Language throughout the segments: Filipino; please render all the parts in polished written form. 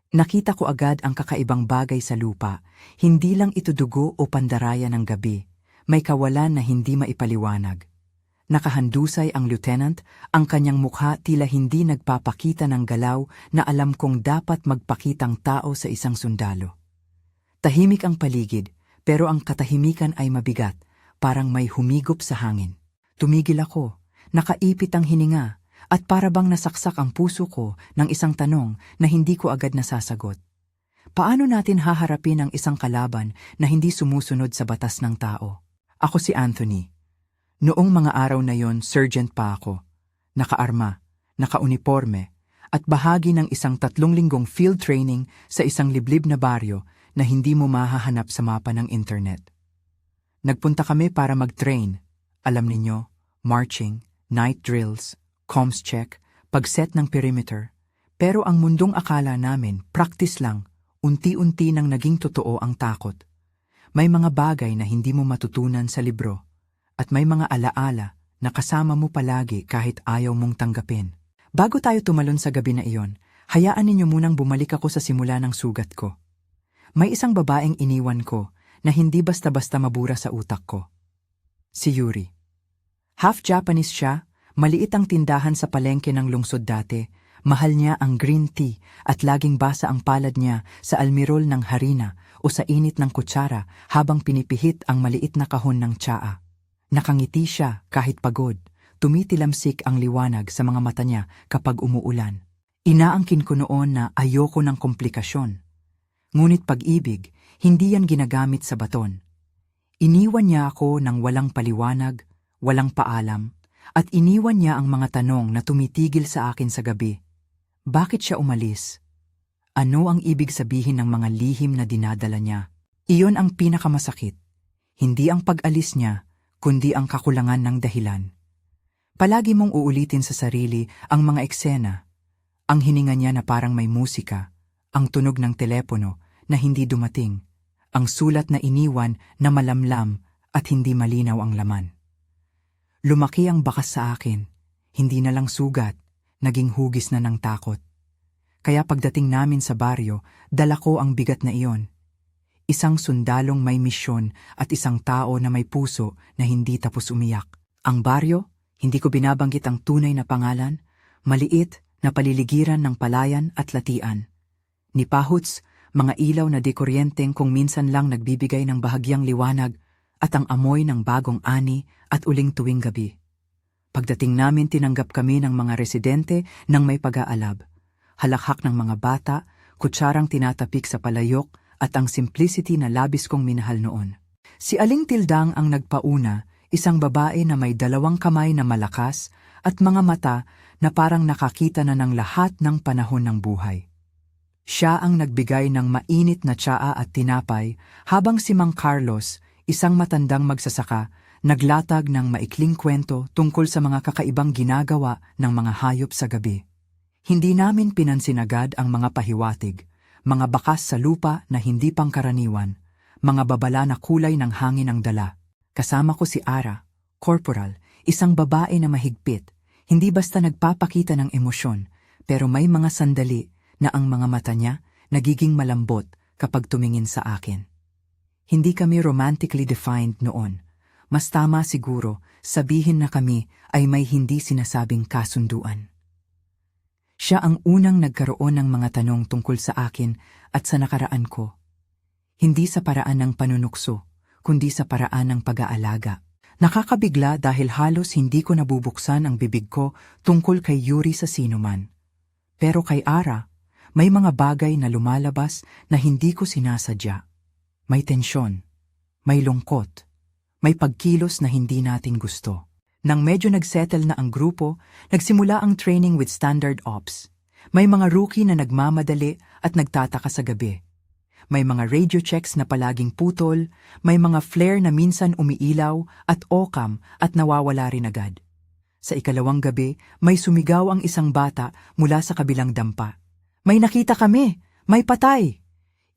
Nakita ko agad ang kakaibang bagay sa lupa. Hindi lang ito dugo o pandaraya ng gabi. May kawalan na hindi maipaliwanag. Nakahandusay ang lieutenant, ang kanyang mukha tila hindi nagpapakita ng galaw na alam kong dapat magpakitang tao sa isang sundalo. Tahimik ang paligid, pero ang katahimikan ay mabigat, parang may humigop sa hangin. Tumigil ako, nakaipit ang hininga, at para bang nasaksak ang puso ko ng isang tanong na hindi ko agad nasasagot. Paano natin haharapin ang isang kalaban na hindi sumusunod sa batas ng tao? Ako si Anthony. Noong mga araw na yon, sergeant pa ako. Nakaarma, nakauniforme, at bahagi ng isang 3 linggong field training sa isang liblib na baryo na hindi mo mahahanap sa mapa ng internet. Nagpunta kami para mag-train. Alam ninyo, marching, night drills, comms check, pag-set ng perimeter. Pero ang mundong akala namin, practice lang, unti-unti nang naging totoo ang takot. May mga bagay na hindi mo matutunan sa libro. At may mga alaala na kasama mo palagi kahit ayaw mong tanggapin. Bago tayo tumalon sa gabi na iyon, hayaan ninyo munang bumalik ako sa simula ng sugat ko. May isang babaeng iniwan ko na hindi basta-basta mabura sa utak ko. Si Yuri. Half Japanese siya, maliit ang tindahan sa palengke ng lungsod dati, mahal niya ang green tea at laging basa ang palad niya sa almirol ng harina o sa init ng kutsara habang pinipihit ang maliit na kahon ng tsaa. Nakangiti siya kahit pagod, tumitilamsik ang liwanag sa mga mata niya kapag umuulan. Inaangkin ko noon na ayoko ng komplikasyon. Ngunit pag-ibig, hindi yan ginagamit sa baton. Iniwan niya ako ng walang paliwanag, walang paalam, at iniwan niya ang mga tanong na tumitigil sa akin sa gabi. Bakit siya umalis? Ano ang ibig sabihin ng mga lihim na dinadala niya? Iyon ang pinakamasakit. Hindi ang pag-alis niya, kundi ang kakulangan ng dahilan. Palagi mong uulitin sa sarili ang mga eksena, ang hininga niya na parang may musika, ang tunog ng telepono na hindi dumating, ang sulat na iniwan na malamlam at hindi malinaw ang laman. Lumaki ang bakas sa akin, hindi na lang sugat, naging hugis na ng takot. Kaya pagdating namin sa baryo, dala ko ang bigat na iyon. Isang sundalong may misyon at isang tao na may puso na hindi tapos umiyak. Ang baryo, hindi ko binabanggit ang tunay na pangalan, maliit na paliligiran ng palayan at latian. Ni Pahuts, mga ilaw na dekuryenteng kung minsan lang nagbibigay ng bahagyang liwanag at ang amoy ng bagong ani at uling tuwing gabi. Pagdating namin tinanggap kami ng mga residente ng may pag-aalab. Halakhak ng mga bata, kutsarang tinatapik sa palayok, at ang simplicity na labis kong minahal noon. Si Aling Tildang ang nagpauna, isang babae na may 2 kamay na malakas at mga mata na parang nakakita na ng lahat ng panahon ng buhay. Siya ang nagbigay ng mainit na tsaa at tinapay habang si Mang Carlos, isang matandang magsasaka, naglatag ng maikling kwento tungkol sa mga kakaibang ginagawa ng mga hayop sa gabi. Hindi namin pinansin agad ang mga pahiwatig, mga bakas sa lupa na hindi pangkaraniwan, mga babala na kulay ng hangin ang dala. Kasama ko si Ara, corporal, isang babae na mahigpit, hindi basta nagpapakita ng emosyon, pero may mga sandali na ang mga mata niya nagiging malambot kapag tumingin sa akin. Hindi kami romantically defined noon. Mas tama siguro sabihin na kami ay may hindi sinasabing kasunduan. Siya ang unang nagkaroon ng mga tanong tungkol sa akin at sa nakaraan ko. Hindi sa paraan ng panunukso, kundi sa paraan ng pag-aalaga. Nakakabigla dahil halos hindi ko nabubuksan ang bibig ko tungkol kay Yuri sa sinuman. Pero kay Ara, may mga bagay na lumalabas na hindi ko sinasadya. May tensyon, may lungkot, may pagkilos na hindi natin gusto. Nang medyo nagsettle na ang grupo, nagsimula ang training with standard ops. May mga rookie na nagmamadali at nagtataka sa gabi. May mga radio checks na palaging putol, may mga flare na minsan umiilaw at OCAM at nawawala rin agad. Sa ikalawang gabi, may sumigaw ang isang bata mula sa kabilang dampa. May nakita kami! May patay!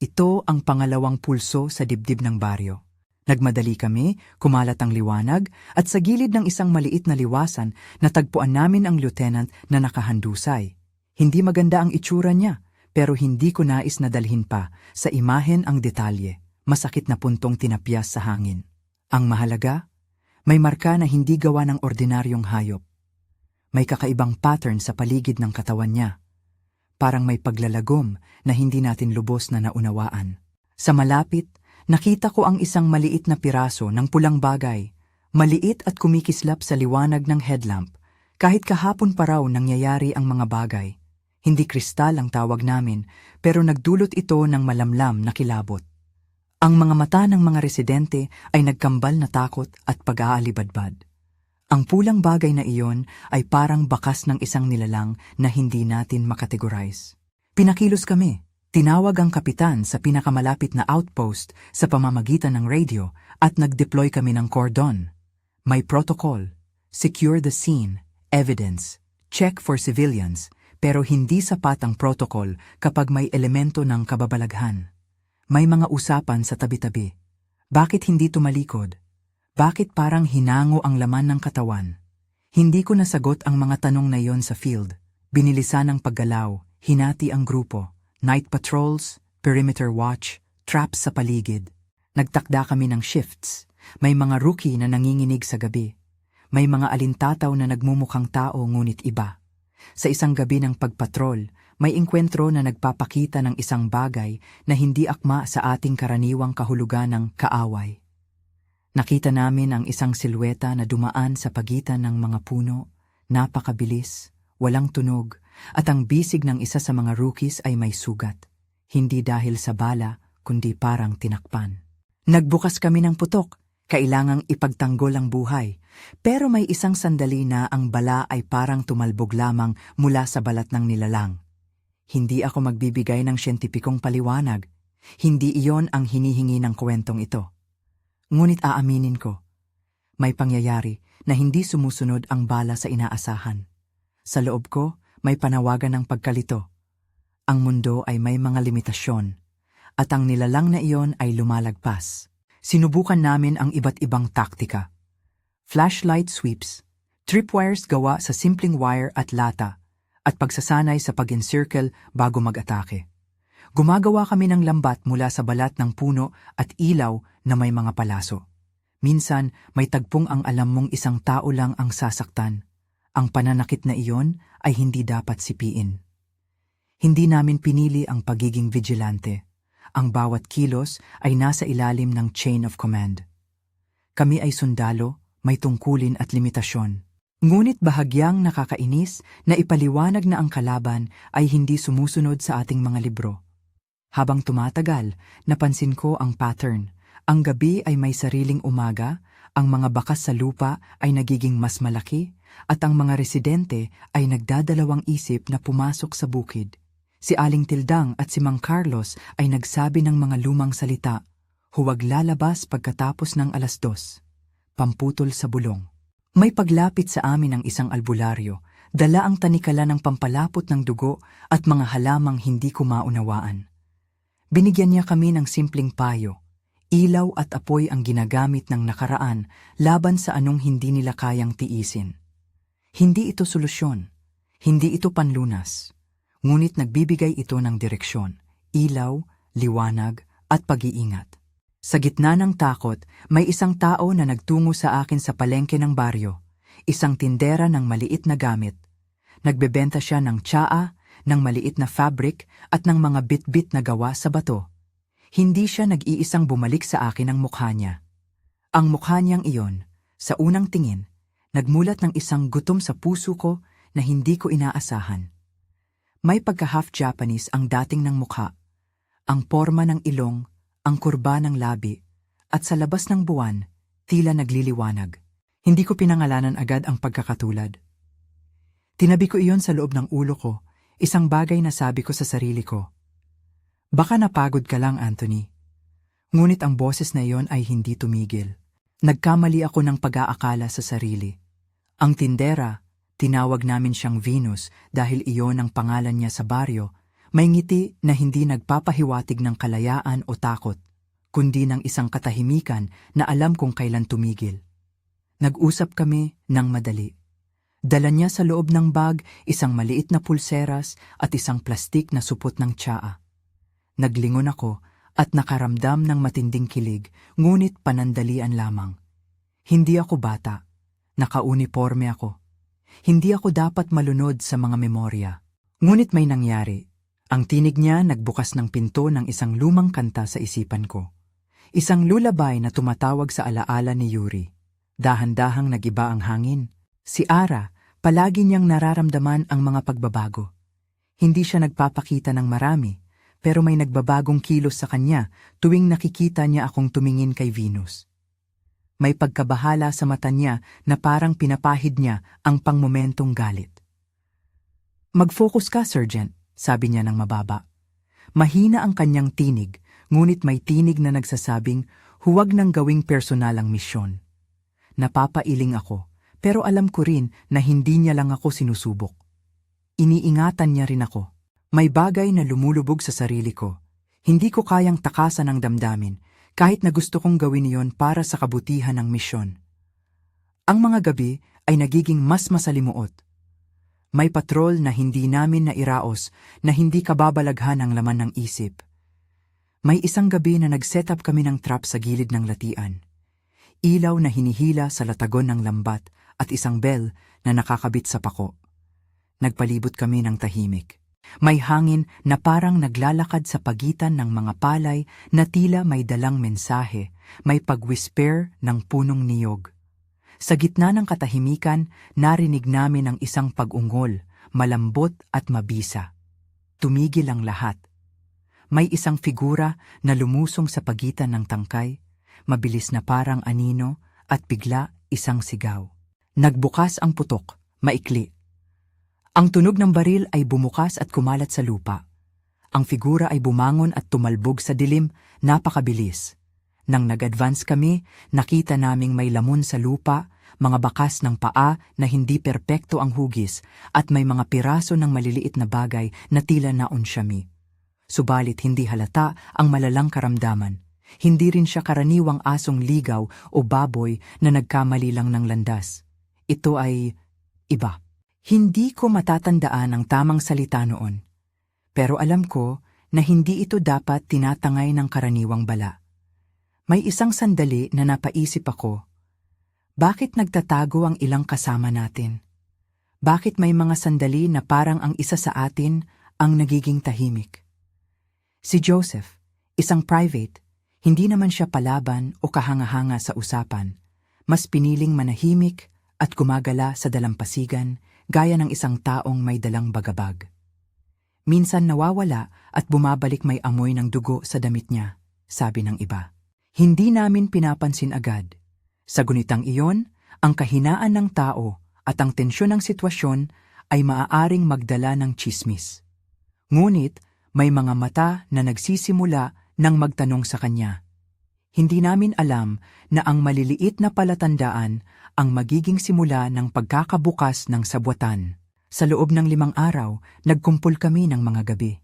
Ito ang pangalawang pulso sa dibdib ng baryo. Nagmadali kami, kumalat ang liwanag, at sa gilid ng isang maliit na liwasan, natagpuan namin ang lieutenant na nakahandusay. Hindi maganda ang itsura niya, pero hindi ko nais na dalhin pa sa imahen ang detalye, masakit na puntong tinapyas sa hangin. Ang mahalaga, may marka na hindi gawa ng ordinaryong hayop. May kakaibang pattern sa paligid ng katawan niya. Parang may paglalagom na hindi natin lubos na naunawaan. Sa malapit, nakita ko ang isang maliit na piraso ng pulang bagay, maliit at kumikislap sa liwanag ng headlamp. Kahit kahapon pa raw nangyayari ang mga bagay. Hindi kristal ang tawag namin, pero nagdulot ito ng malamlam na kilabot. Ang mga mata ng mga residente ay nagkambal na takot at pag-aalibadbad. Ang pulang bagay na iyon ay parang bakas ng isang nilalang na hindi natin makategorize. Pinakilos kami. Tinawag ang kapitan sa pinakamalapit na outpost sa pamamagitan ng radio at nag-deploy kami ng cordon. May protocol. Secure the scene. Evidence. Check for civilians. Pero hindi sapat ang protocol kapag may elemento ng kababalaghan. May mga usapan sa tabi-tabi. Bakit hindi tumalikod? Bakit parang hinango ang laman ng katawan? Hindi ko nasagot ang mga tanong na iyon sa field. Binilisan ang paggalaw, hinati ang grupo, night patrols, perimeter watch, traps sa paligid. Nagtakda kami ng shifts. May mga rookie na nanginginig sa gabi. May mga alintataw na nagmumukhang tao ngunit iba. Sa isang gabi ng pagpatrol, may engkwentro na nagpapakita ng isang bagay na hindi akma sa ating karaniwang kahulugan ng kaaway. Nakita namin ang isang silweta na dumaan sa pagitan ng mga puno, napakabilis, walang tunog, at ang bisig ng isa sa mga rookies ay may sugat. Hindi dahil sa bala, kundi parang tinakpan. Nagbukas kami ng putok, kailangang ipagtanggol ang buhay. Pero may isang sandali na ang bala ay parang tumalbog lamang mula sa balat ng nilalang. Hindi ako magbibigay ng siyentipikong paliwanag. Hindi iyon ang hinihingi ng kwentong ito. Ngunit aaminin ko, may pangyayari na hindi sumusunod ang bala sa inaasahan. Sa loob ko, may panawagan ng pagkalito. Ang mundo ay may mga limitasyon, at ang nilalang na iyon ay lumalagpas. Sinubukan namin ang iba't ibang taktika. Flashlight sweeps, tripwires gawa sa simpleng wire at lata, at pagsasanay sa pag-encircle bago mag-atake. Gumagawa kami ng lambat mula sa balat ng puno at ilaw na may mga palaso. Minsan, may tagpong ang alam mong isang tao lang ang sasaktan. Ang pananakit na iyon ay hindi dapat sipiin. Hindi namin pinili ang pagiging vigilante. Ang bawat kilos ay nasa ilalim ng chain of command. Kami ay sundalo, may tungkulin at limitasyon. Ngunit bahagyang nakakainis na ipaliwanag na ang kalaban ay hindi sumusunod sa ating mga libro. Habang tumatagal, napansin ko ang pattern. Ang gabi ay may sariling umaga, ang mga bakas sa lupa ay nagiging mas malaki, at ang mga residente ay nagdadalawang isip na pumasok sa bukid. Si Aling Tildang at si Mang Carlos ay nagsabi ng mga lumang salita, huwag lalabas pagkatapos ng 2:00. Pamputol sa bulong. May paglapit sa amin ng isang albularyo, dala ang tanikala ng pampalapot ng dugo at mga halamang hindi ko maunawaan. Binigyan niya kami ng simpleng payo. Ilaw at apoy ang ginagamit ng nakaraan laban sa anong hindi nila kayang tiisin. Hindi ito solusyon. Hindi ito panlunas. Ngunit nagbibigay ito ng direksyon, ilaw, liwanag at pag-iingat. Sa gitna ng takot, may isang tao na nagtungo sa akin sa palengke ng baryo. Isang tindera ng maliit na gamit. Nagbebenta siya ng tsaa, ng maliit na fabric at ng mga bit-bit na gawa sa bato. Hindi siya nag-iisang bumalik sa akin ang mukha niya. Ang mukha niyang iyon, sa unang tingin, nagmulat ng isang gutom sa puso ko na hindi ko inaasahan. May pagka-half Japanese ang dating ng mukha, ang porma ng ilong, ang kurba ng labi, at sa labas ng buwan, tila nagliliwanag. Hindi ko pinangalanan agad ang pagkakatulad. Tinabi ko iyon sa loob ng ulo ko, isang bagay na sabi ko sa sarili ko. Baka napagod ka lang, Anthony. Ngunit ang boses na iyon ay hindi tumigil. Nagkamali ako ng pag-aakala sa sarili. Ang tindera, tinawag namin siyang Venus dahil iyon ang pangalan niya sa baryo, may ngiti na hindi nagpapahiwatig ng kalayaan o takot, kundi ng isang katahimikan na alam kung kailan tumigil. Nag-usap kami ng madali. Dala niya sa loob ng bag isang maliit na pulseras at isang plastik na supot ng tsaa. Naglingon ako at nakaramdam ng matinding kilig, ngunit panandalian lamang. Hindi ako bata. Nakauniforme ako. Hindi ako dapat malunod sa mga memorya. Ngunit may nangyari. Ang tinig niya nagbukas ng pinto ng isang lumang kanta sa isipan ko. Isang lulabay na tumatawag sa alaala ni Yuri. Dahan-dahang nagiba ang hangin. Si Ara, palagi niyang nararamdaman ang mga pagbabago. Hindi siya nagpapakita ng marami, pero may nagbabagong kilos sa kanya tuwing nakikita niya akong tumingin kay Venus. May pagkabahala sa mata niya na parang pinapahid niya ang pangmomentong galit. "Mag-focus ka, Sergeant," sabi niya ng mababa. Mahina ang kanyang tinig, ngunit may tinig na nagsasabing huwag nang gawing personal ang misyon. Napapailing ako, pero alam ko rin na hindi niya lang ako sinusubok. Iniingatan niya rin ako. May bagay na lumulubog sa sarili ko. Hindi ko kayang takasan ang damdamin, kahit na gusto kong gawin iyon para sa kabutihan ng misyon. Ang mga gabi ay nagiging mas masalimuot. May patrol na hindi namin nairaos na hindi kababalaghan ang laman ng isip. May isang gabi na nag-set up kami ng trap sa gilid ng latian. Ilaw na hinihila sa latagon ng lambat at isang bell na nakakabit sa pako. Nagpalibot kami ng tahimik. May hangin na parang naglalakad sa pagitan ng mga palay na tila may dalang mensahe, may pag-whisper ng punong niyog. Sa gitna ng katahimikan, narinig namin ang isang pag-ungol, malambot at mabisa. Tumigil ang lahat. May isang figura na lumusong sa pagitan ng tangkay, mabilis na parang anino at bigla isang sigaw. Nagbukas ang putok, maikli. Ang tunog ng baril ay bumukas at kumalat sa lupa. Ang figura ay bumangon at tumalbog sa dilim, napakabilis. Nang nag-advance kami, nakita naming may lamon sa lupa, mga bakas ng paa na hindi perpekto ang hugis, at may mga piraso ng maliliit na bagay na tila naunsyami. Subalit hindi halata ang malalang karamdaman. Hindi rin siya karaniwang asong ligaw o baboy na nagkamali lang ng landas. Ito ay iba. Hindi ko matatandaan ang tamang salita noon. Pero alam ko na hindi ito dapat tinatangay ng karaniwang bala. May isang sandali na napaisip ako. Bakit nagtatago ang ilang kasama natin? Bakit may mga sandali na parang ang isa sa atin ang nagiging tahimik? Si Joseph, isang private, hindi naman siya palaban o kahanga-hanga sa usapan. Mas piniling manahimik at gumagala sa dalampasigan gaya ng isang taong may dalang bagabag. Minsan nawawala at bumabalik may amoy ng dugo sa damit niya, sabi ng iba. Hindi namin pinapansin agad. Sa gunitang iyon, ang kahinaan ng tao at ang tensyon ng sitwasyon ay maaaring magdala ng tsismis. Ngunit may mga mata na nagsisimula nang magtanong sa kanya. Hindi namin alam na ang maliliit na palatandaan ang magiging simula ng pagkakabukas ng sabwatan. Sa loob ng 5 araw, nagkumpul kami ng mga gabi.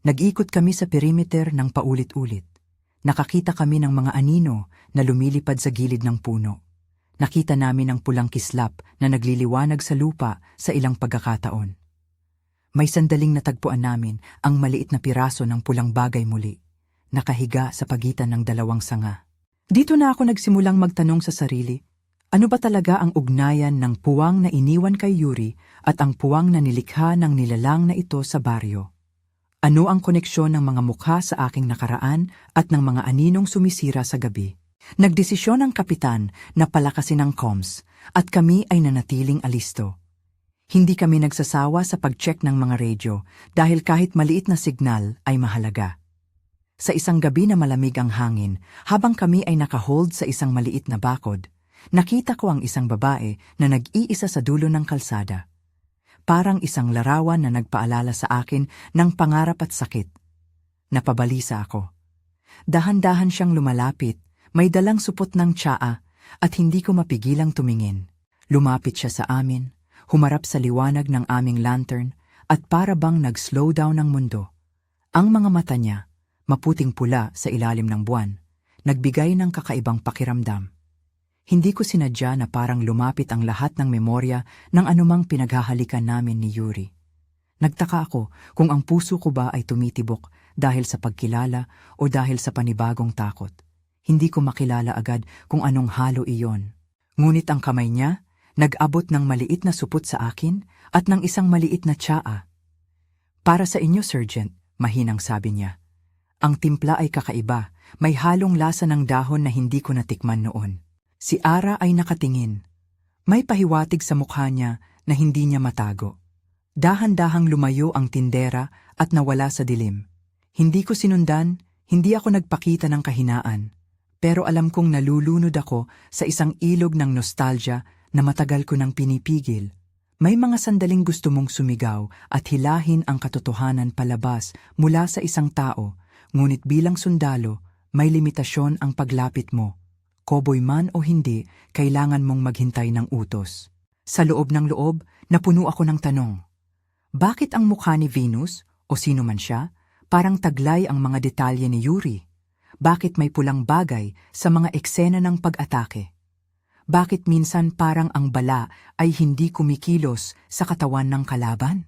Nag-ikot kami sa perimeter ng paulit-ulit. Nakakita kami ng mga anino na lumilipad sa gilid ng puno. Nakita namin ang pulang kislap na nagliliwanag sa lupa sa ilang pagkakataon. May sandaling natagpuan namin ang maliit na piraso ng pulang bagay muli, nakahiga sa pagitan ng 2 sanga. Dito na ako nagsimulang magtanong sa sarili, ano ba talaga ang ugnayan ng puwang na iniwan kay Yuri at ang puwang na nilikha ng nilalang na ito sa baryo? Ano ang koneksyon ng mga mukha sa aking nakaraan at ng mga aninong sumisira sa gabi? Nagdesisyon ang kapitan na palakasin ang comms at kami ay nanatiling alisto. Hindi kami nagsasawa sa pag-check ng mga radyo dahil kahit maliit na signal ay mahalaga. Sa isang gabi na malamig ang hangin, habang kami ay nakahold sa isang maliit na bakod, nakita ko ang isang babae na nag-iisa sa dulo ng kalsada. Parang isang larawan na nagpaalala sa akin ng pangarap at sakit. Napabalisa ako. Dahan-dahan siyang lumalapit, may dalang supot ng tsaa at hindi ko mapigilang tumingin. Lumapit siya sa amin, humarap sa liwanag ng aming lantern at para bang nag-slow down ang mundo. Ang mga mata niya, maputing pula sa ilalim ng buwan, nagbigay ng kakaibang pakiramdam. Hindi ko sinadya na parang lumapit ang lahat ng memorya ng anumang pinaghahalikan namin ni Yuri. Nagtaka ako kung ang puso ko ba ay tumitibok dahil sa pagkilala o dahil sa panibagong takot. Hindi ko makilala agad kung anong halo iyon. Ngunit ang kamay niya, nag-abot ng maliit na supot sa akin at ng isang maliit na tsaa. Para sa inyo, Sergeant, mahinang sabi niya. Ang timpla ay kakaiba, may halong lasa ng dahon na hindi ko natikman noon. Si Ara ay nakatingin. May pahiwatig sa mukha niya na hindi niya matago. Dahan-dahang lumayo ang tindera at nawala sa dilim. Hindi ko sinundan, hindi ako nagpakita ng kahinaan. Pero alam kong nalulunod ako sa isang ilog ng nostalgia na matagal ko nang pinipigil. May mga sandaling gusto mong sumigaw at hilahin ang katotohanan palabas mula sa isang tao, ngunit bilang sundalo, may limitasyon ang paglapit mo. Cowboy man o hindi, kailangan mong maghintay ng utos. Sa loob ng loob, napuno ako ng tanong. Bakit ang mukha ni Venus, o sino man siya, parang taglay ang mga detalye ni Yuri? Bakit may pulang bagay sa mga eksena ng pag-atake? Bakit minsan parang ang bala ay hindi kumikilos sa katawan ng kalaban?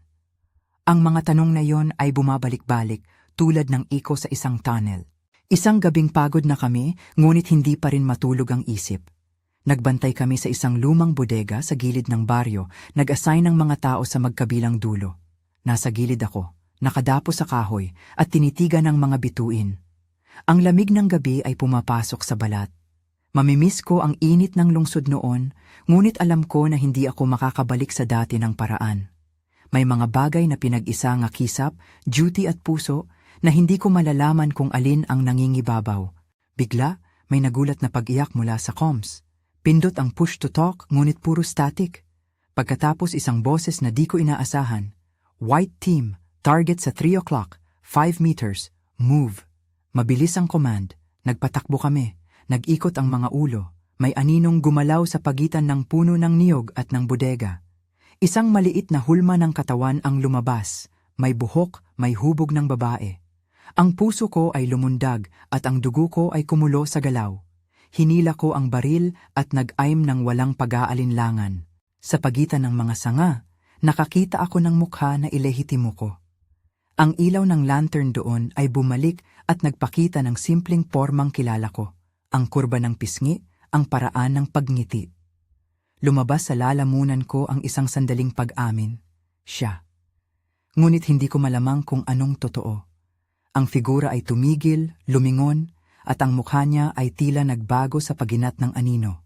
Ang mga tanong na yon ay bumabalik-balik tulad ng iko sa isang tunnel. Isang gabing pagod na kami, ngunit hindi pa rin matulog ang isip. Nagbantay kami sa isang lumang bodega sa gilid ng baryo, nag-assign ng mga tao sa magkabilang dulo. Nasa gilid ako, nakadapo sa kahoy at tinitigan ng mga bituin. Ang lamig ng gabi ay pumapasok sa balat. Mamimiss ko ang init ng lungsod noon, ngunit alam ko na hindi ako makakabalik sa dati ng paraan. May mga bagay na pinag-isa nga kisap, duty at puso, na hindi ko malalaman kung alin ang nangingibabaw. Bigla, may nagulat na pag-iyak mula sa comms. Pindot ang push to talk, ngunit puro static. Pagkatapos isang boses na di ko inaasahan. White team, target sa 3 o'clock, 5 meters, move. Mabilis ang command. Nagpatakbo kami. Nag-ikot ang mga ulo. May aninong gumalaw sa pagitan ng puno ng niyog at ng bodega. Isang maliit na hulma ng katawan ang lumabas. May buhok, may hubog ng babae. Ang puso ko ay lumundag at ang dugo ko ay kumulo sa galaw. Hinila ko ang baril at nag-aim ng walang pag-aalinlangan. Sa pagitan ng mga sanga, nakakita ako ng mukha na ilehitimo ko. Ang ilaw ng lantern doon ay bumalik at nagpakita ng simpleng pormang kilala ko. Ang kurba ng pisngi, ang paraan ng pagngiti. Lumabas sa lalamunan ko ang isang sandaling pag-amin. Siya. Ngunit hindi ko malamang kung anong totoo. Ang figura ay tumigil, lumingon, at ang mukha niya ay tila nagbago sa paginat ng anino.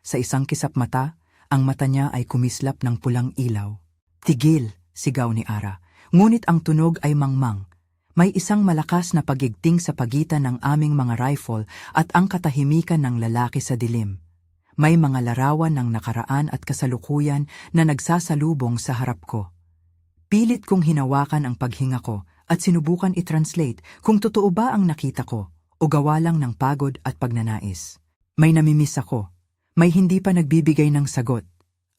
Sa isang kisap mata, ang mata niya ay kumislap ng pulang ilaw. Tigil, sigaw ni Ara. Ngunit ang tunog ay mangmang. May isang malakas na pagigting sa pagitan ng aming mga rifle at ang katahimikan ng lalaki sa dilim. May mga larawan ng nakaraan at kasalukuyan na nagsasalubong sa harap ko. Pilit kong hinawakan ang paghinga ko at sinubukan i-translate kung totoo ba ang nakita ko o gawa lang ng pagod at pagnanais. May namimiss ako. May hindi pa nagbibigay ng sagot.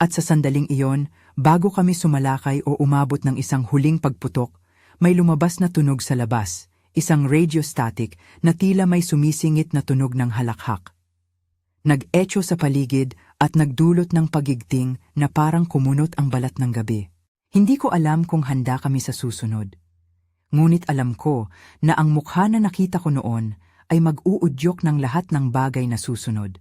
At sa sandaling iyon, bago kami sumalakay o umabot ng isang huling pagputok, may lumabas na tunog sa labas, isang radio static na tila may sumisingit na tunog ng halakhak. Nag-echo sa paligid at nagdulot ng pagigting na parang kumunot ang balat ng gabi. Hindi ko alam kung handa kami sa susunod. Ngunit alam ko na ang mukha na nakita ko noon ay mag-uudyok ng lahat ng bagay na susunod.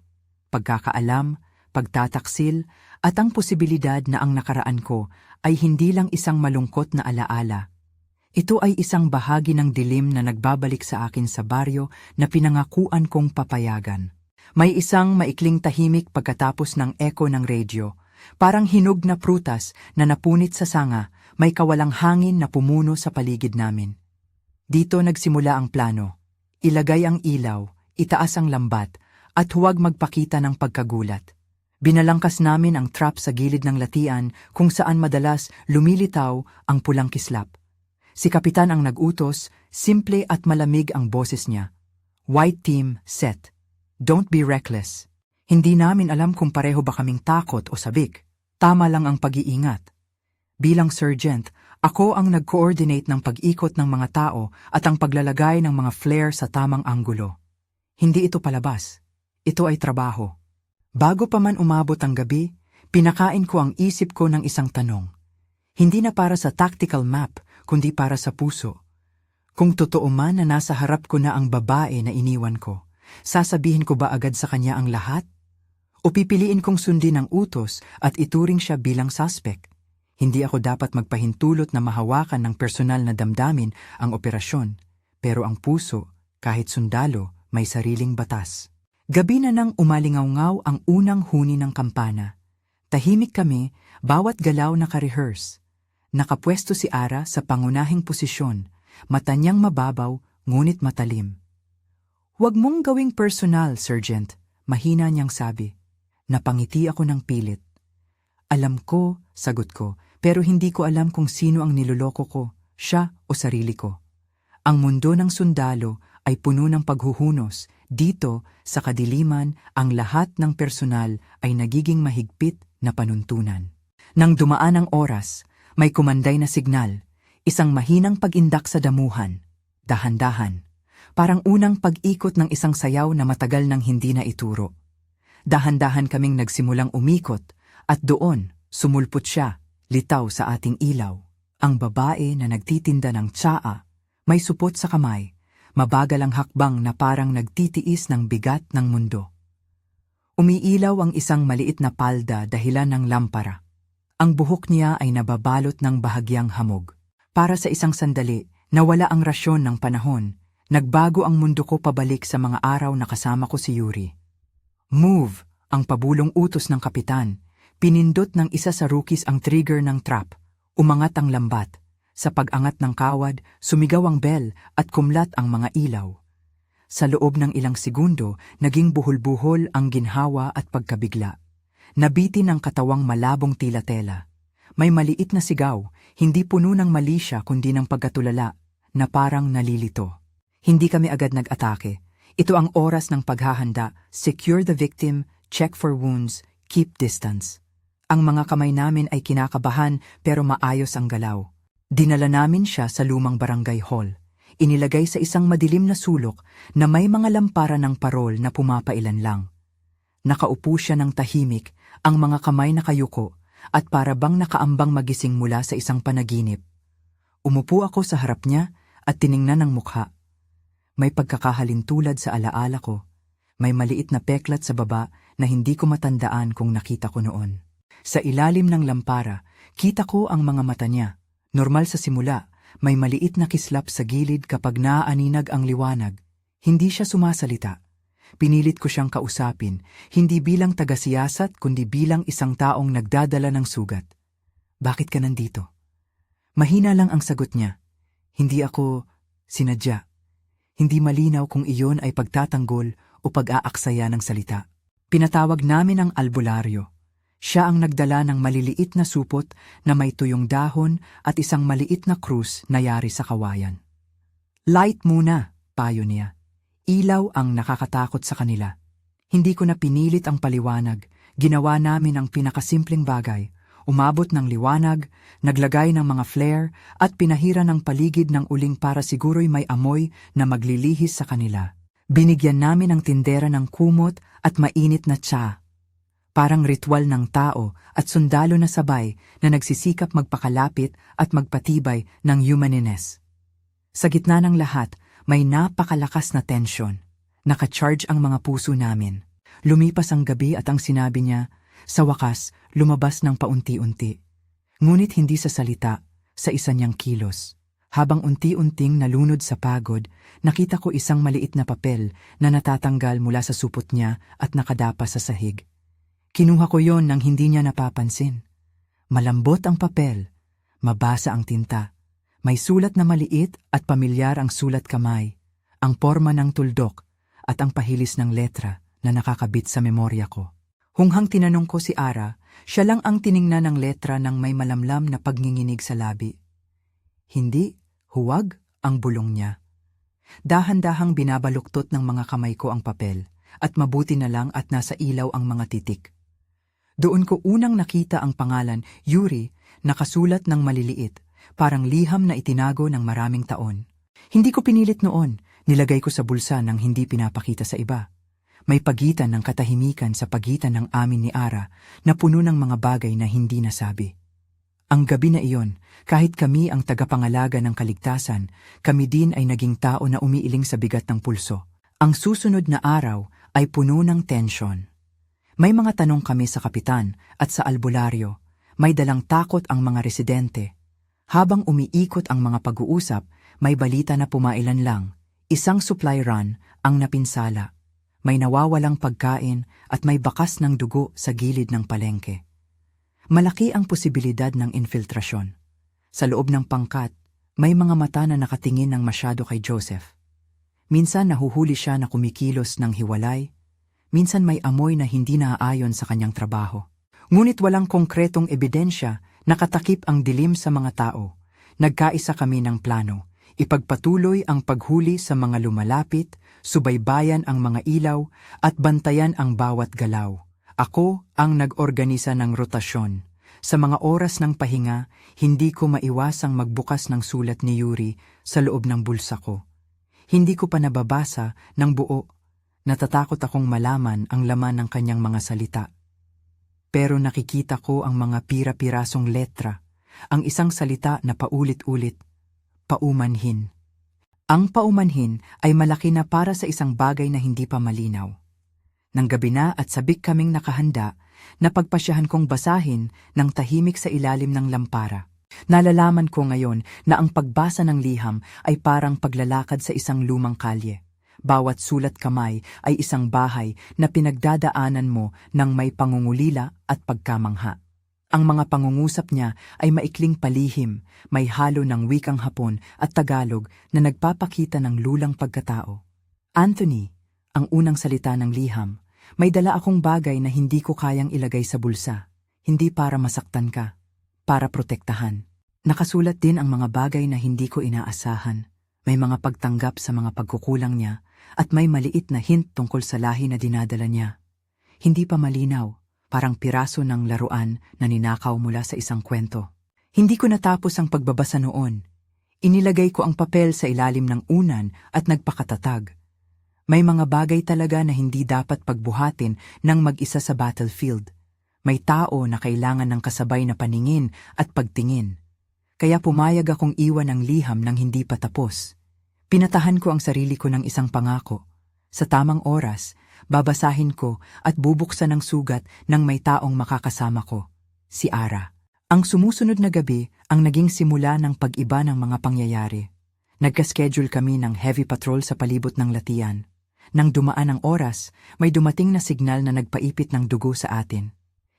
Pagkakaalam, pagtataksil, at ang posibilidad na ang nakaraan ko ay hindi lang isang malungkot na alaala. Ito ay isang bahagi ng dilim na nagbabalik sa akin sa baryo na pinangakuan kong papayagan. May isang maikling tahimik pagkatapos ng echo ng radio, parang hinog na prutas na napunit sa sanga. May kawalang hangin na pumuno sa paligid namin. Dito nagsimula ang plano. Ilagay ang ilaw, itaas ang lambat, at huwag magpakita ng pagkagulat. Binalangkas namin ang trap sa gilid ng latian kung saan madalas lumilitaw ang pulang kislap. Si Kapitan ang nag-utos, simple at malamig ang boses niya. White team, set. Don't be reckless. Hindi namin alam kung pareho ba kaming takot o sabik. Tama lang ang pag-iingat. Bilang sergeant, ako ang nag-coordinate ng pag-ikot ng mga tao at ang paglalagay ng mga flare sa tamang anggulo. Hindi ito palabas. Ito ay trabaho. Bago pa man umabot ang gabi, pinakain ko ang isip ko ng isang tanong. Hindi na para sa tactical map, kundi para sa puso. Kung totoo man na nasa harap ko na ang babae na iniwan ko, sasabihin ko ba agad sa kanya ang lahat? O pipiliin kong sundin ang utos at ituring siya bilang suspect? Hindi ako dapat magpahintulot na mahawakan ng personal na damdamin ang operasyon, pero ang puso, kahit sundalo, may sariling batas. Gabi na nang umalingaw-ngaw ang unang huni ng kampana. Tahimik kami, bawat galaw naka-rehearse. Nakapwesto si Ara sa pangunahing posisyon, mata niyang mababaw, ngunit matalim. "Huwag mong gawing personal, Sergeant," mahina niyang sabi. Napangiti ako ng pilit. "Alam ko," sagot ko, "pero hindi ko alam kung sino ang niloloko ko, siya o sarili ko." Ang mundo ng sundalo ay puno ng paghuhunos. Dito, sa kadiliman, ang lahat ng personal ay nagiging mahigpit na panuntunan. Nang dumaan ang oras, may kumanday na signal, isang mahinang pag-indak sa damuhan, dahan-dahan, parang unang pag-ikot ng isang sayaw na matagal nang hindi na ituro. Dahan-dahan kaming nagsimulang umikot, at doon, sumulpot siya, litaw sa ating ilaw. Ang babae na nagtitinda ng tsaa, may supot sa kamay, mabagal ang hakbang na parang nagtitiis ng bigat ng mundo. Umiilaw ang isang maliit na palda dahilan ng lampara. Ang buhok niya ay nababalot ng bahagyang hamog. Para sa isang sandali, nawala ang rasyon ng panahon. Nagbago ang mundo ko pabalik sa mga araw na kasama ko si Yuri. "Move!" ang pabulong utos ng kapitan. Pinindot ng isa sa rookies ang trigger ng trap. Umangat ang lambat. Sa pag-angat ng kawad, sumigaw ang bell at kumlat ang mga ilaw. Sa loob ng ilang segundo, naging buhol-buhol ang ginhawa at pagkabigla. Nabitin ang katawang malabong tila-tela. May maliit na sigaw, hindi puno ng malisya kundi ng pagkatulala, na parang nalilito. Hindi kami agad nag-atake. Ito ang oras ng paghahanda, secure the victim, check for wounds, keep distance. Ang mga kamay namin ay kinakabahan pero maayos ang galaw. Dinala namin siya sa lumang barangay hall. Inilagay sa isang madilim na sulok na may mga lampara ng parol na pumapailan lang. Nakaupo siya ng tahimik, ang mga kamay nakayuko, at para bang nakaambang magising mula sa isang panaginip. Umupo ako sa harap niya at tiningnan ang mukha. May pagkakahalintulad sa alaala ko. May maliit na peklat sa baba na hindi ko matandaan kung nakita ko noon. Sa ilalim ng lampara, kita ko ang mga mata niya. Normal sa simula, may maliit na kislap sa gilid kapag naaaninag ang liwanag. Hindi siya sumasalita. Pinilit ko siyang kausapin, hindi bilang tagasiyasat kundi bilang isang taong nagdadala ng sugat. "Bakit ka nandito?" Mahina lang ang sagot niya. "Hindi ako sinadya." Hindi malinaw kung iyon ay pagtatanggol o pag-aaksaya ng salita. Pinatawag namin ang albularyo. Siya ang nagdala ng maliliit na supot na may tuyong dahon at isang maliit na krus na yari sa kawayan. "Light muna," payo niya. Ilaw ang nakakatakot sa kanila. Hindi ko na pinilit ang paliwanag. Ginawa namin ang pinakasimpleng bagay. Umabot ng liwanag, naglagay ng mga flare at pinahira ng paligid ng uling para siguro'y may amoy na maglilihis sa kanila. Binigyan namin ang tindera ng kumot at mainit na tsa. Parang ritual ng tao at sundalo na sabay na nagsisikap magpakalapit at magpatibay ng humanines. Sa gitna ng lahat, may napakalakas na tensyon. Naka-charge ang mga puso namin. Lumipas ang gabi at ang sinabi niya, sa wakas, lumabas ng paunti-unti. Ngunit hindi sa salita, sa isa niyang kilos. Habang unti-unting nalunod sa pagod, nakita ko isang maliit na papel na natatanggal mula sa supot niya at nakadapa sa sahig. Kinuha ko yon nang hindi niya napapansin. Malambot ang papel, mabasa ang tinta. May sulat na maliit at pamilyar ang sulat kamay, ang porma ng tuldok at ang pahilis ng letra na nakakabit sa memorya ko. Hunghang tinanong ko si Ara, siya lang ang tiningnan ng letra ng may malamlam na pagninginig sa labi. Hindi, huwag ang bulong niya. Dahan-dahang binabaluktot ng mga kamay ko ang papel at mabuti na lang at nasa ilaw ang mga titik. Doon ko unang nakita ang pangalan, Yuri, nakasulat ng maliliit, parang liham na itinago ng maraming taon. Hindi ko pinilit noon, nilagay ko sa bulsa nang hindi pinapakita sa iba. May pagitan ng katahimikan sa pagitan ng amin ni Ara na puno ng mga bagay na hindi nasabi. Ang gabi na iyon, kahit kami ang tagapangalaga ng kaligtasan, kami din ay naging tao na umiiling sa bigat ng pulso. Ang susunod na araw ay puno ng tensyon. May mga tanong kami sa kapitan at sa albularyo. May dalang takot ang mga residente. Habang umiikot ang mga pag-uusap, may balita na pumailan lang. Isang supply run ang napinsala. May nawawalang pagkain at may bakas ng dugo sa gilid ng palengke. Malaki ang posibilidad ng infiltrasyon. Sa loob ng pangkat, may mga mata na nakatingin ng masyado kay Joseph. Minsan nahuhuli siya na kumikilos ng hiwalay, minsan may amoy na hindi naaayon sa kanyang trabaho. Ngunit walang konkretong ebidensya, nakatakip ang dilim sa mga tao. Nagkaisa kami ng plano. Ipagpatuloy ang paghuli sa mga lumalapit, subaybayan ang mga ilaw, at bantayan ang bawat galaw. Ako ang nag-organisa ng rotasyon. Sa mga oras ng pahinga, hindi ko maiwasang magbukas ng sulat ni Yuri sa loob ng bulsa ko. Hindi ko pa nababasa ng buo. Natatakot akong malaman ang laman ng kanyang mga salita. Pero nakikita ko ang mga pira-pirasong letra, ang isang salita na paulit-ulit. Paumanhin. Ang paumanhin ay malaki na para sa isang bagay na hindi pa malinaw. Nang gabi na at sabik kaming nakahanda, napagpasyahan kong basahin ng tahimik sa ilalim ng lampara. Nalalaman ko ngayon na ang pagbasa ng liham ay parang paglalakad sa isang lumang kalye. Bawat sulat kamay ay isang bahay na pinagdadaanan mo ng may pangungulila at pagkamangha. Ang mga pangungusap niya ay maikling palihim, may halo ng wikang Hapon at Tagalog na nagpapakita ng lulang pagkatao. Anthony, ang unang salita ng liham, may dala akong bagay na hindi ko kayang ilagay sa bulsa. Hindi para masaktan ka, para protektahan. Nakasulat din ang mga bagay na hindi ko inaasahan. May mga pagtanggap sa mga pagkukulang niya at may maliit na hint tungkol sa lahi na dinadala niya. Hindi pa malinaw. Parang piraso ng laruan na ninakaw mula sa isang kwento. Hindi ko natapos ang pagbabasa noon. Inilagay ko ang papel sa ilalim ng unan at nagpakatatag. May mga bagay talaga na hindi dapat pagbuhatin ng mag-isa sa battlefield. May tao na kailangan ng kasabay na paningin at pagtingin. Kaya pumayag akong iwan ang liham nang hindi pa tapos. Pinatahan ko ang sarili ko ng isang pangako. Sa tamang oras, babasahin ko at bubuksan ang sugat ng may taong makakasama ko, si Ara. Ang sumusunod na gabi ang naging simula ng pag-iba ng mga pangyayari. Nagka-schedule kami ng heavy patrol sa palibot ng latian. Nang dumaan ang oras, may dumating na signal na nagpaipit ng dugo sa atin.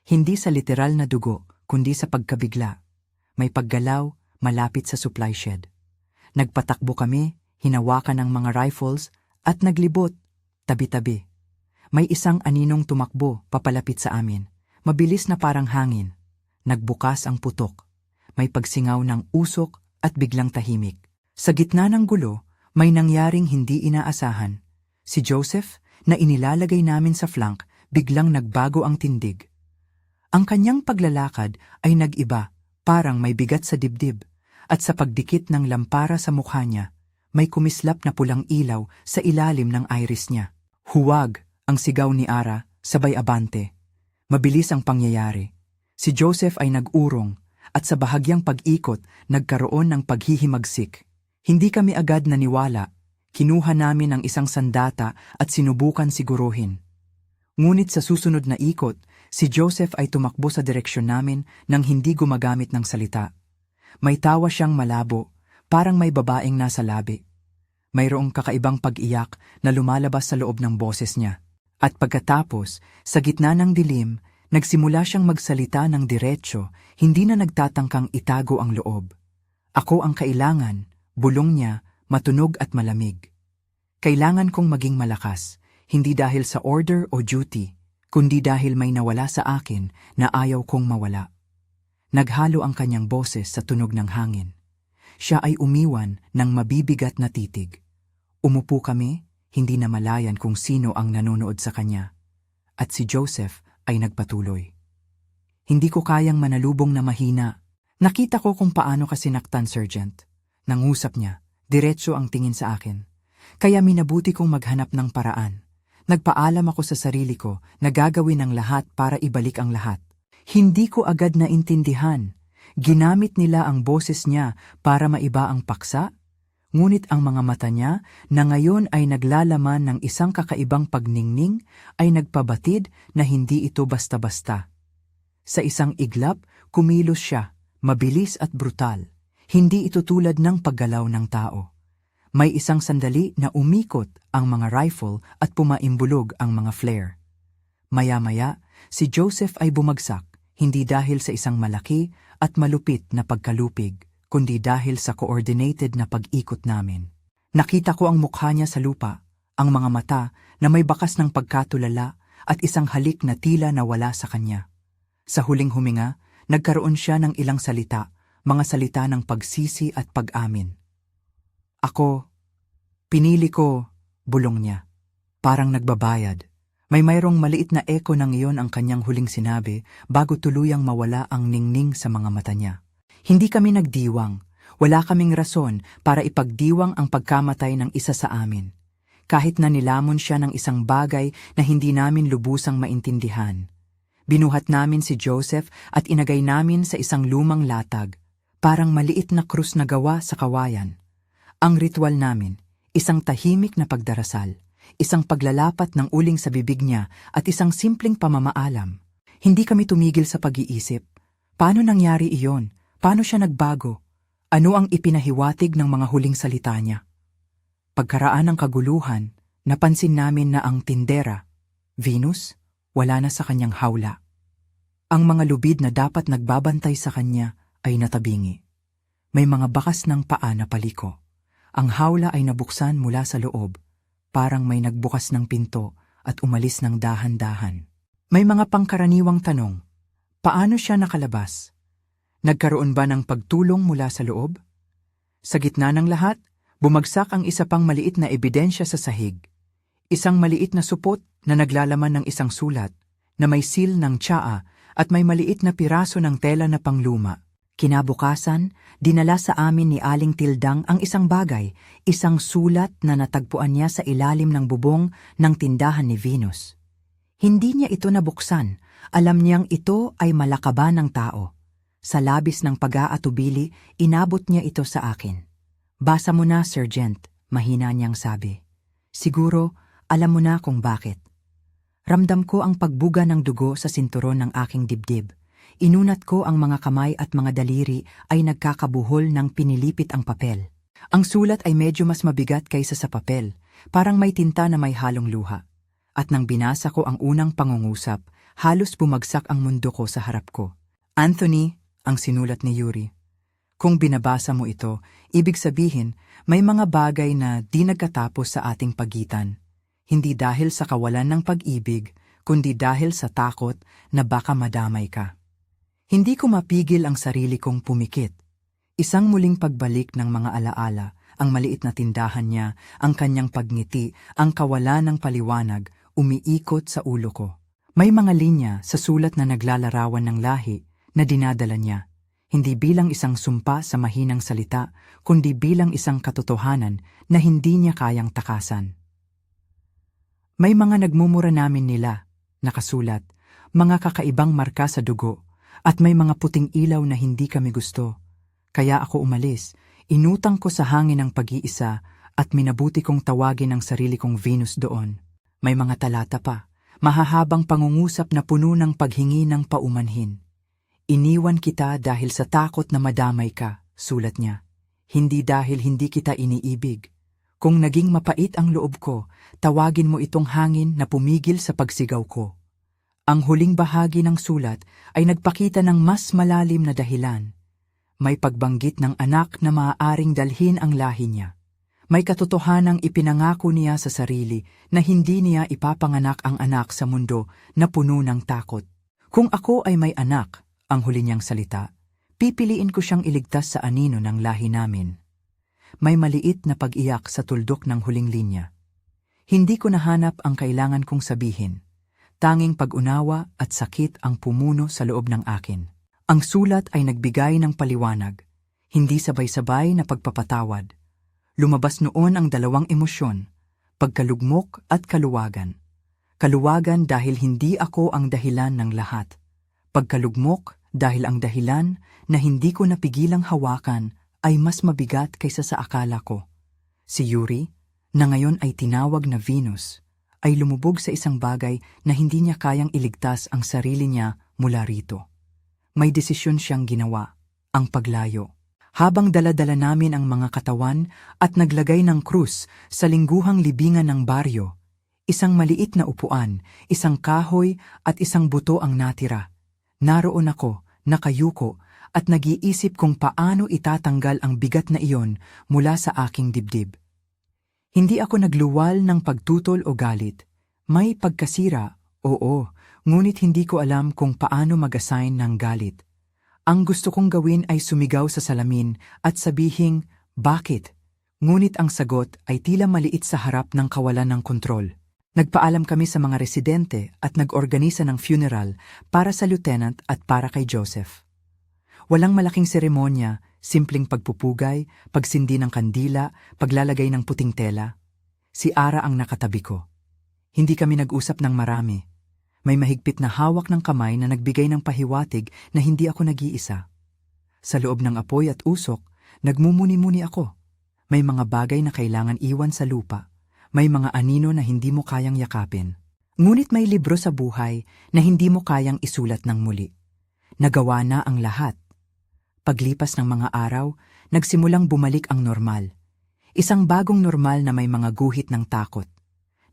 Hindi sa literal na dugo, kundi sa pagkabigla. May paggalaw malapit sa supply shed. Nagpatakbo kami, hinawakan ng mga rifles at naglibot, tabi-tabi. May isang aninong tumakbo papalapit sa amin. Mabilis na parang hangin. Nagbukas ang putok. May pagsingaw ng usok at biglang tahimik. Sa gitna ng gulo, may nangyaring hindi inaasahan. Si Joseph, na inilalagay namin sa flank, biglang nagbago ang tindig. Ang kanyang paglalakad ay nag-iba, parang may bigat sa dibdib. At sa pagdikit ng lampara sa mukha niya, may kumislap na pulang ilaw sa ilalim ng iris niya. Huwag! Ang sigaw ni Ara, sabay abante. Mabilis ang pangyayari. Si Joseph ay nag-urong at sa bahagyang pag-ikot nagkaroon ng paghihimagsik. Hindi kami agad naniwala. Kinuha namin ang isang sandata at sinubukan siguruhin. Ngunit sa susunod na ikot, si Joseph ay tumakbo sa direksyon namin nang hindi gumagamit ng salita. May tawa siyang malabo, parang may babaeng nasa labi. Mayroong kakaibang pag-iyak na lumalabas sa loob ng boses niya. At pagkatapos, sa gitna ng dilim, nagsimula siyang magsalita ng diretsyo, hindi na nagtatangkang itago ang loob. Ako ang kailangan, bulong niya, matunog at malamig. Kailangan kong maging malakas, hindi dahil sa order o duty, kundi dahil may nawala sa akin na ayaw kong mawala. Naghalo ang kanyang boses sa tunog ng hangin. Siya ay umiwan ng mabibigat na titig. Umupo kami, hindi na malayan kung sino ang nanonood sa kanya. At si Joseph ay nagpatuloy. Hindi ko kayang manalubong na mahina. Nakita ko kung paano ka sinaktan, Sergeant. Nangusap niya, diretso ang tingin sa akin. Kaya minabuti kong maghanap ng paraan. Nagpaalam ako sa sarili ko na gagawin ang lahat para ibalik ang lahat. Hindi ko agad naintindihan. Ginamit nila ang boses niya para maiba ang paksa, ngunit ang mga mata niya na ngayon ay naglalaman ng isang kakaibang pagningning ay nagpabatid na hindi ito basta-basta. Sa isang iglap, kumilos siya, mabilis at brutal. Hindi ito tulad ng paggalaw ng tao. May isang sandali na umikot ang mga rifle at pumaimbulog ang mga flare. Maya-maya, si Joseph ay bumagsak, hindi dahil sa isang malaki at malupit na pagkalupig, kundi dahil sa coordinated na pag-ikot namin. Nakita ko ang mukha niya sa lupa, ang mga mata na may bakas ng pagkatulala at isang halik na tila nawala sa kanya. Sa huling huminga, nagkaroon siya ng ilang salita, mga salita ng pagsisi at pag-amin. Ako, pinili ko, bulong niya. Parang nagbabayad. May mayroong maliit na eko ng iyon ang kanyang huling sinabi bago tuluyang mawala ang ningning sa mga mata niya. Hindi kami nagdiwang. Wala kaming rason para ipagdiwang ang pagkamatay ng isa sa amin. Kahit na nilamon siya ng isang bagay na hindi namin lubusang maintindihan. Binuhat namin si Joseph at inagay namin sa isang lumang latag, parang maliit na krus na gawa sa kawayan. Ang ritual namin, isang tahimik na pagdarasal, isang paglalapat ng uling sa bibig niya at isang simpleng pamamaalam. Hindi kami tumigil sa pag-iisip. Paano nangyari iyon? Paano siya nagbago? Ano ang ipinahiwatig ng mga huling salita niya? Pagkaraan ng kaguluhan, napansin namin na ang tindera, Venus, wala na sa kanyang hawla. Ang mga lubid na dapat nagbabantay sa kanya ay natabingi. May mga bakas ng paa na paliko. Ang hawla ay nabuksan mula sa loob, parang may nagbukas ng pinto at umalis ng dahan-dahan. May mga pangkaraniwang tanong. Paano siya nakalabas? Nagkaroon ba ng pagtulong mula sa loob? Sa gitna ng lahat, bumagsak ang isa pang maliit na ebidensya sa sahig. Isang maliit na supot na naglalaman ng isang sulat na may seal ng tsaa at may maliit na piraso ng tela na pangluma. Kinabukasan, dinala sa amin ni Aling Tildang ang isang bagay, isang sulat na natagpuan niya sa ilalim ng bubong ng tindahan ni Venus. Hindi niya ito nabuksan, alam niyang ito ay malakaban ng tao. Sa labis ng pag-aatubili, inabot niya ito sa akin. Basa mo na, Sergeant, mahina niyang sabi. Siguro, alam mo na kung bakit. Ramdam ko ang pagbuga ng dugo sa sinturon ng aking dibdib. Inunat ko ang mga kamay at mga daliri ay nagkakabuhol ng pinilipit ang papel. Ang sulat ay medyo mas mabigat kaysa sa papel, parang may tinta na may halong luha. At nang binasa ko ang unang pangungusap, halos bumagsak ang mundo ko sa harap ko. Anthony, ang sinulat ni Yuri. Kung binabasa mo ito, ibig sabihin may mga bagay na di nagkatapos sa ating pagitan. Hindi dahil sa kawalan ng pag-ibig, kundi dahil sa takot na baka madamay ka. Hindi ko mapigil ang sarili kong pumikit. Isang muling pagbalik ng mga alaala, ang maliit na tindahan niya, ang kanyang pagngiti, ang kawalan ng paliwanag, umiikot sa ulo ko. May mga linya sa sulat na naglalarawan ng lahi na dinadala niya, hindi bilang isang sumpa sa mahinang salita, kundi bilang isang katotohanan na hindi niya kayang takasan. May mga nagmumura namin nila, nakasulat, mga kakaibang marka sa dugo, at may mga puting ilaw na hindi kami gusto. Kaya ako umalis, inutang ko sa hangin ang pag-iisa at minabuti kong tawagin ang sarili kong Venus doon. May mga talata pa, mahahabang pangungusap na puno ng paghingi ng paumanhin. Iniwan kita dahil sa takot na madamay ka, sulat niya. Hindi dahil hindi kita iniibig. Kung naging mapait ang loob ko, tawagin mo itong hangin na pumigil sa pagsigaw ko. Ang huling bahagi ng sulat ay nagpakita ng mas malalim na dahilan. May pagbanggit ng anak na maaaring dalhin ang lahi niya. May katotohanang ipinangako niya sa sarili na hindi niya ipapanganak ang anak sa mundo na puno ng takot. Kung ako ay may anak, ang huli niyang salita, pipiliin ko siyang iligtas sa anino ng lahi namin. May maliit na pag-iyak sa tuldok ng huling linya. Hindi ko nahanap ang kailangan kong sabihin. Tanging pag-unawa at sakit ang pumuno sa loob ng akin. Ang sulat ay nagbigay ng paliwanag, hindi sabay-sabay na pagpapatawad. Lumabas noon ang dalawang emosyon, pagkalugmok at kaluwagan. Kaluwagan dahil hindi ako ang dahilan ng lahat. Pagkalugmok dahil ang dahilan na hindi ko napigilang hawakan ay mas mabigat kaysa sa akala ko. Si Yuri, na ngayon ay tinawag na Venus, ay lumubog sa isang bagay na hindi niya kayang iligtas ang sarili niya mula rito. May desisyon siyang ginawa, ang paglayo. Habang dala-dala namin ang mga katawan at naglagay ng krus sa lingguhang libingan ng baryo, isang maliit na upuan, isang kahoy at isang buto ang natira. Naroon ako, nakayuko, at nag-iisip kung paano itatanggal ang bigat na iyon mula sa aking dibdib. Hindi ako nagluwal ng pagtutol o galit. May pagkasira, oo, ngunit hindi ko alam kung paano mag-assign ng galit. Ang gusto kong gawin ay sumigaw sa salamin at sabihing, bakit? Ngunit ang sagot ay tila maliit sa harap ng kawalan ng kontrol. Nagpaalam kami sa mga residente at nag-organisa ng funeral para sa lieutenant at para kay Joseph. Walang malaking seremonya, simpleng pagpupugay, pagsindi ng kandila, paglalagay ng puting tela. Si Ara ang nakatabi ko. Hindi kami nag-usap ng marami. May mahigpit na hawak ng kamay na nagbigay ng pahiwatig na hindi ako nag-iisa. Sa loob ng apoy at usok, nagmumuni-muni ako. May mga bagay na kailangan iwan sa lupa. May mga anino na hindi mo kayang yakapin. Ngunit may libro sa buhay na hindi mo kayang isulat ng muli. Nagawa na ang lahat. Paglipas ng mga araw, nagsimulang bumalik ang normal. Isang bagong normal na may mga guhit ng takot.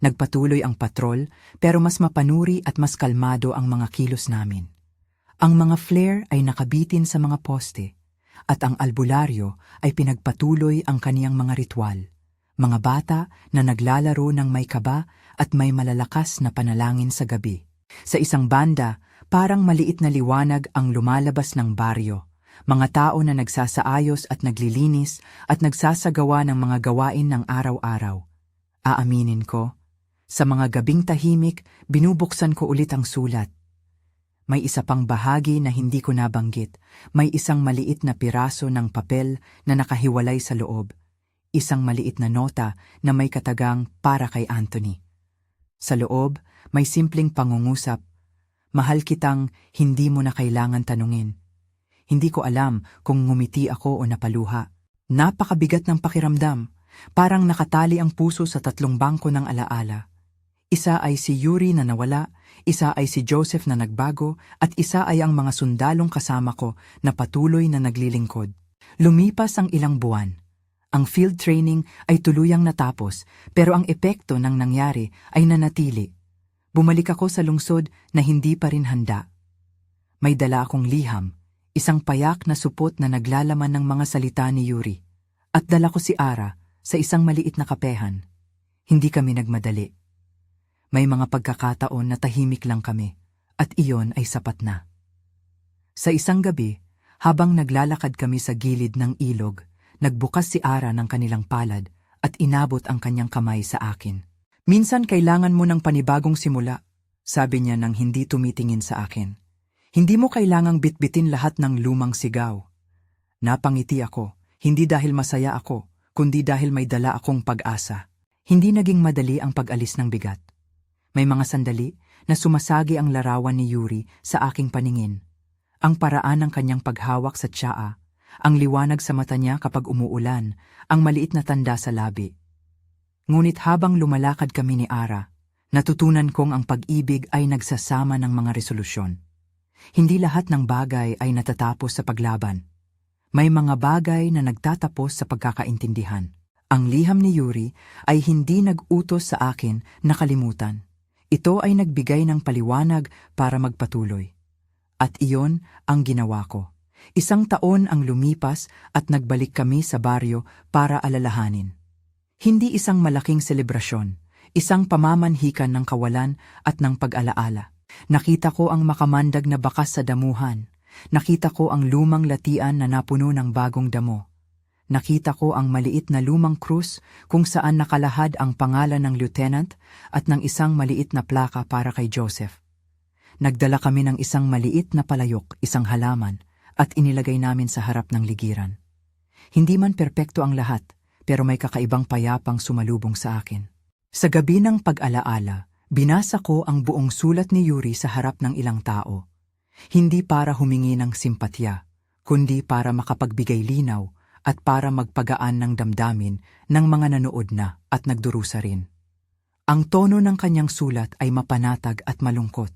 Nagpatuloy ang patrol pero mas mapanuri at mas kalmado ang mga kilos namin. Ang mga flare ay nakabitin sa mga poste at ang albularyo ay pinagpatuloy ang kaniyang mga ritual. Mga bata na naglalaro ng may kaba at may malalakas na panalangin sa gabi. Sa isang banda, parang maliit na liwanag ang lumalabas ng baryo. Mga tao na nagsasaayos at naglilinis at nagsasagawa ng mga gawain ng araw-araw. Aaminin ko, sa mga gabing tahimik, binubuksan ko ulit ang sulat. May isa pang bahagi na hindi ko nabanggit. May isang maliit na piraso ng papel na nakahiwalay sa loob. Isang maliit na nota na may katagang para kay Anthony. Sa loob, may simpleng pangungusap. Mahal kitang hindi mo na kailangan tanungin. Hindi ko alam kung ngumiti ako o napaluha. Napakabigat ng pakiramdam. Parang nakatali ang puso sa tatlong bangko ng alaala. Isa ay si Yuri na nawala, isa ay si Joseph na nagbago, at isa ay ang mga sundalong kasama ko na patuloy na naglilingkod. Lumipas ang ilang buwan. Ang field training ay tuluyang natapos, pero ang epekto ng nangyari ay nanatili. Bumalik ako sa lungsod na hindi pa rin handa. May dala akong liham, isang payak na supot na naglalaman ng mga salita ni Yuri. At dala ko si Ara sa isang maliit na kapehan. Hindi kami nagmadali. May mga pagkakataon na tahimik lang kami, at iyon ay sapat na. Sa isang gabi, habang naglalakad kami sa gilid ng ilog, nagbukas si Ara ng kanilang palad at inabot ang kanyang kamay sa akin. Minsan kailangan mo ng panibagong simula, sabi niya nang hindi tumitingin sa akin. Hindi mo kailangang bitbitin lahat ng lumang sigaw. Napangiti ako, hindi dahil masaya ako, kundi dahil may dala akong pag-asa. Hindi naging madali ang pag-alis ng bigat. May mga sandali na sumasagi ang larawan ni Yuri sa aking paningin. Ang paraan ng kanyang paghawak sa tsaa, ang liwanag sa mata niya kapag umuulan, ang maliit na tanda sa labi. Ngunit habang lumalakad kami ni Ara, natutunan kong ang pag-ibig ay nagsasama ng mga resolusyon. Hindi lahat ng bagay ay natatapos sa paglaban. May mga bagay na nagtatapos sa pagkakaintindihan. Ang liham ni Yuri ay hindi nag-utos sa akin na kalimutan. Ito ay nagbigay ng paliwanag para magpatuloy. At iyon ang ginawa ko. Isang taon ang lumipas at nagbalik kami sa baryo para alalahanin. Hindi isang malaking selebrasyon, isang pamamanhikan ng kawalan at ng pag-alaala. Nakita ko ang makamandag na bakas sa damuhan. Nakita ko ang lumang latian na napuno ng bagong damo. Nakita ko ang maliit na lumang krus kung saan nakalahad ang pangalan ng lieutenant at ng isang maliit na plaka para kay Joseph. Nagdala kami ng isang maliit na palayok, isang halaman, at inilagay namin sa harap ng ligiran. Hindi man perpekto ang lahat, pero may kakaibang payapang sumalubong sa akin. Sa gabi ng pag-alaala, Binasa ko ang buong sulat ni Yuri sa harap ng ilang tao. Hindi para humingi ng simpatya, kundi para makapagbigay linaw at para magpagaan ng damdamin ng mga nanood na at nagdurusa rin. Ang tono ng kanyang sulat ay mapanatag at malungkot.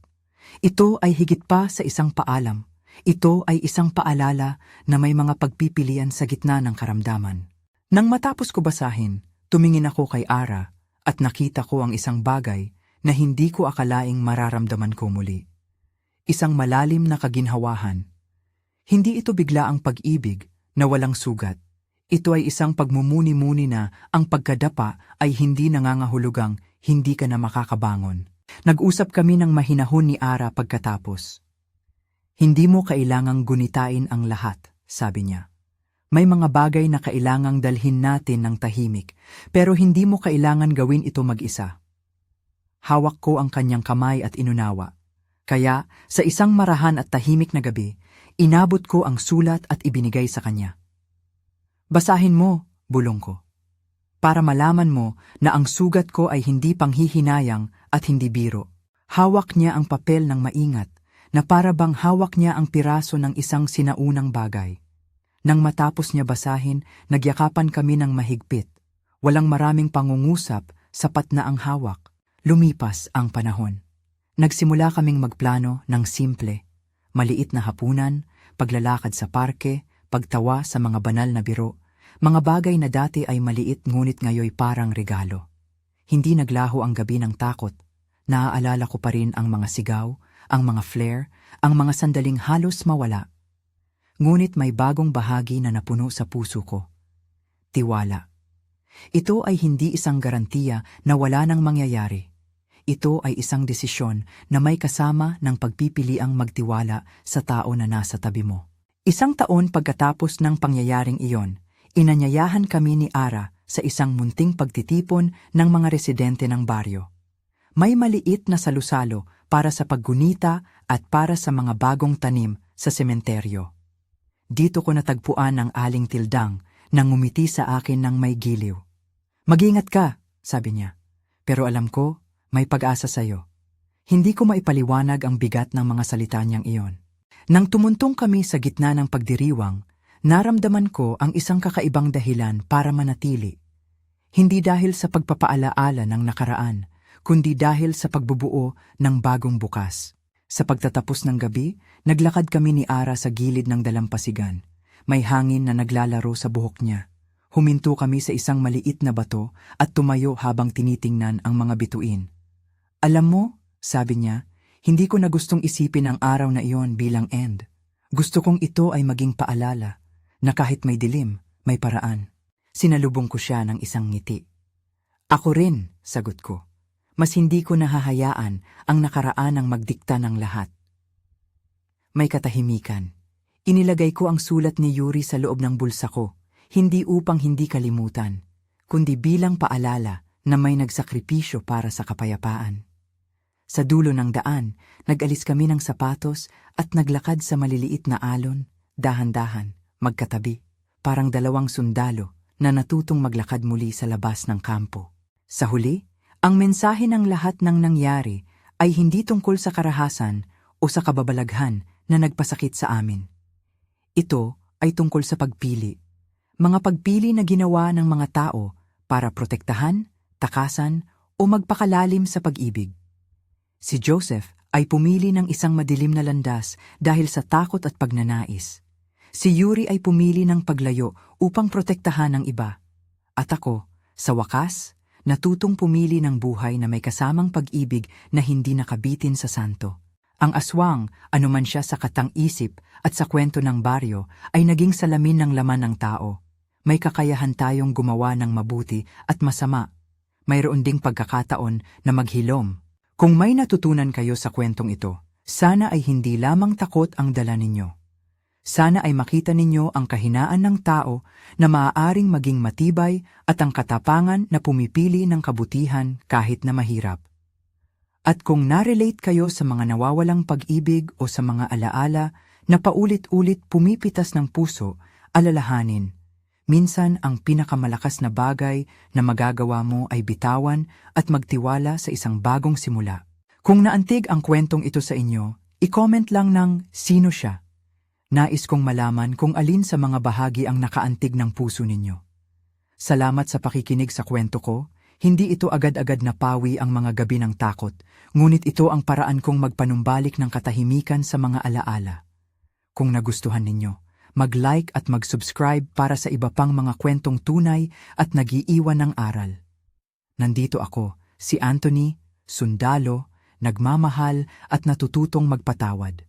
Ito ay higit pa sa isang paalam. Ito ay isang paalala na may mga pagpipilian sa gitna ng karamdaman. Nang matapos ko basahin, tumingin ako kay Ara at nakita ko ang isang bagay na hindi ko akalaing mararamdaman ko muli. Isang malalim na kaginhawahan. Hindi ito bigla ang pag-ibig na walang sugat. Ito ay isang pagmumuni-muni na ang pagkadapa ay hindi nangangahulugang hindi ka na makakabangon. Nag-usap kami ng mahinahon ni Ara pagkatapos. Hindi mo kailangang gunitain ang lahat, sabi niya. May mga bagay na kailangang dalhin natin ng tahimik, pero hindi mo kailangan gawin ito mag-isa. Hawak ko ang kanyang kamay at inunawa. Kaya, sa isang marahan at tahimik na gabi, inabot ko ang sulat at ibinigay sa kanya. Basahin mo, bulong ko. Para malaman mo na ang sugat ko ay hindi panghihinayang at hindi biro. Hawak niya ang papel ng maingat, na para bang hawak niya ang piraso ng isang sinaunang bagay. Nang matapos niya basahin, nagyakapan kami ng mahigpit. Walang maraming pangungusap, sapat na ang hawak. Lumipas ang panahon. Nagsimula kaming magplano ng simple. Maliit na hapunan, paglalakad sa parke, pagtawa sa mga banal na biro. Mga bagay na dati ay maliit ngunit ngayoy parang regalo. Hindi naglaho ang gabi ng takot. Naaalala ko pa rin ang mga sigaw, ang mga flare, ang mga sandaling halos mawala. Ngunit may bagong bahagi na napuno sa puso ko. Tiwala. Ito ay hindi isang garantiya na wala nang mangyayari. Ito ay isang desisyon na may kasama ng pagpipiliang magtiwala sa tao na nasa tabi mo. Isang taon pagkatapos ng pangyayaring iyon, inanyayahan kami ni Ara sa isang munting pagtitipon ng mga residente ng baryo. May maliit na salusalo para sa paggunita at para sa mga bagong tanim sa sementeryo. Dito ko natagpuan ang aling Tildang na ngumiti sa akin ng may giliw. Mag-ingat ka, sabi niya. Pero alam ko, may pag-asa sa'yo. Hindi ko maipaliwanag ang bigat ng mga salita niyang iyon. Nang tumuntong kami sa gitna ng pagdiriwang, naramdaman ko ang isang kakaibang dahilan para manatili. Hindi dahil sa pagpapaalaala ng nakaraan, kundi dahil sa pagbubuo ng bagong bukas. Sa pagtatapos ng gabi, naglakad kami ni Ara sa gilid ng dalampasigan. May hangin na naglalaro sa buhok niya. Huminto kami sa isang maliit na bato at tumayo habang tinitingnan ang mga bituin. Alam mo, sabi niya, hindi ko na gustong isipin ang araw na iyon bilang end. Gusto kong ito ay maging paalala na kahit may dilim, may paraan. Sinalubong ko siya ng isang ngiti. Ako rin, sagot ko. Mas hindi ko nahahayaan ang nakaraan ang magdikta ng lahat. May katahimikan. Inilagay ko ang sulat ni Yuri sa loob ng bulsa ko, hindi upang hindi kalimutan, kundi bilang paalala na may nagsakripisyo para sa kapayapaan. Sa dulo ng daan, nag-alis kami ng sapatos at naglakad sa maliliit na alon, dahan-dahan, magkatabi, parang dalawang sundalo na natutong maglakad muli sa labas ng kampo. Sa huli, ang mensahe ng lahat ng nangyari ay hindi tungkol sa karahasan o sa kababalaghan na nagpasakit sa amin. Ito ay tungkol sa pagpili. Mga pagpili na ginawa ng mga tao para protektahan, takasan o magpakalalim sa pag-ibig. Si Joseph ay pumili ng isang madilim na landas dahil sa takot at pagnanais. Si Yuri ay pumili ng paglayo upang protektahan ang iba. At ako, sa wakas, natutong pumili ng buhay na may kasamang pag-ibig na hindi nakabitin sa santo. Ang aswang, anuman siya sa katang-isip at sa kwento ng baryo, ay naging salamin ng laman ng tao. May kakayahan tayong gumawa ng mabuti at masama. Mayroon ding pagkakataon na maghilom. Kung may natutunan kayo sa kwentong ito, sana ay hindi lamang takot ang dala ninyo. Sana ay makita ninyo ang kahinaan ng tao na maaaring maging matibay at ang katapangan na pumipili ng kabutihan kahit na mahirap. At kung narelate kayo sa mga nawawalang pag-ibig o sa mga alaala na paulit-ulit pumipitas ng puso, alalahanin, Minsan ang pinakamalakas na bagay na magagawa mo ay bitawan at magtiwala sa isang bagong simula. Kung naantig ang kwentong ito sa inyo, i-comment lang ng sino siya. Nais kong malaman kung alin sa mga bahagi ang nakaantig ng puso ninyo. Salamat sa pakikinig sa kwento ko. Hindi ito agad-agad na pawi ang mga gabi ng takot, ngunit ito ang paraan kong magpanumbalik ng katahimikan sa mga alaala. Kung nagustuhan ninyo, mag-like at mag-subscribe para sa iba pang mga kwentong tunay at nag-iiwan ng aral. Nandito ako, si Anthony, sundalo, nagmamahal at natututong magpatawad.